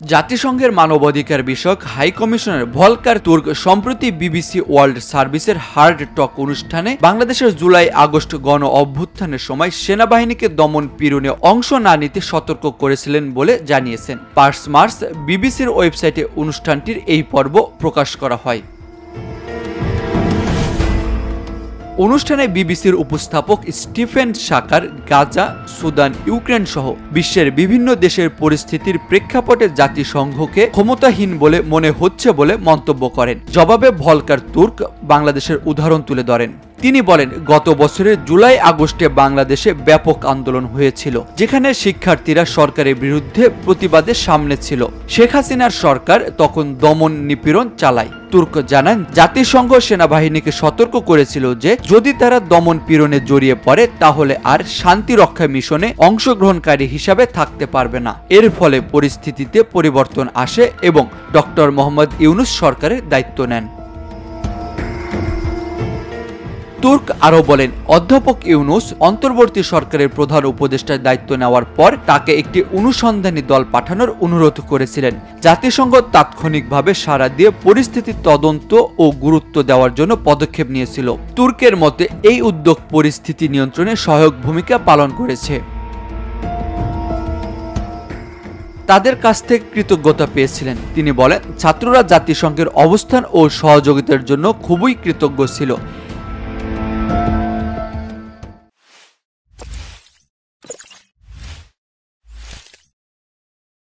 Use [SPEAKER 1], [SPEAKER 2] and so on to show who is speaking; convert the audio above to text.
[SPEAKER 1] জাতিসংঘের মানবাধিকার বিষয়ক হাই কমিশনার ভলকার তুর্ক সম্প্রতি বিবিসি ওয়ার্ল্ড সার্ভিসের হার্ড টক অনুষ্ঠানে বাংলাদেশের জুলাই আগস্ট গণ অভ্যুত্থানের সময় সেনাবাহিনীকে দমন পীড়নে অংশ না নিতে সতর্ক করেছিলেন বলে জানিয়েছেন। 5 মার্চ বিবিসির ওয়েবসাইটে অনুষ্ঠানটির এই পর্ব প্রকাশ করা হয়। অনুষ্ঠানে বিবিসির উপস্থাপক স্টিফেন শাকার গাজা, সুদান, ইউক্রেন সহ বিশ্বের বিভিন্ন দেশের পরিস্থিতির প্রেক্ষাপটে জাতিসংঘকে ক্ষমতাহীন বলে মনে হচ্ছে বলে মন্তব্য করেন। জবাবে ভলকার তুর্ক বাংলাদেশের উদাহরণ তুলে ধরেন। তিনি বলেন, গত বছরের জুলাই আগস্টে বাংলাদেশে ব্যাপক আন্দোলন হয়েছিল, যেখানে শিক্ষার্থীরা সরকারের বিরুদ্ধে প্রতিবাদে সামনে ছিল। শেখ হাসিনার সরকার তখন দমন নিপীড়ন চালায়। তুর্ক জানান, জাতিসংঘ সেনাবাহিনীকে সতর্ক করেছিল যে যদি তারা দমন পীড়নে জড়িয়ে পড়ে তাহলে আর শান্তি রক্ষা মিশনে অংশগ্রহণকারী হিসাবে থাকতে পারবে না। এর ফলে পরিস্থিতিতে পরিবর্তন আসে এবং ডক্টর মোহাম্মদ ইউনূস সরকারের দায়িত্ব নেন। তুর্ক আরও বলেন, অধ্যাপক ইউনূস অন্তর্বর্তী সরকারের প্রধান উপদেষ্টার দায়িত্ব নেওয়ার পর তাকে একটি অনুসন্ধানী দল পাঠানোর অনুরোধ করেছিলেন। জাতিসংঘ তাৎক্ষণিকভাবে সাড়া দিয়ে পরিস্থিতির তদন্ত ও গুরুত্ব দেওয়ার জন্য পদক্ষেপ নিয়েছিল। তুর্কের মতে এই উদ্যোগ পরিস্থিতি নিয়ন্ত্রণে সহায়ক ভূমিকা পালন করেছে। তাদের কাছ থেকে কৃতজ্ঞতা পেয়েছিলেন। তিনি বলেন, ছাত্ররা জাতিসংঘের অবস্থান ও সহযোগিতার জন্য খুবই কৃতজ্ঞ ছিল।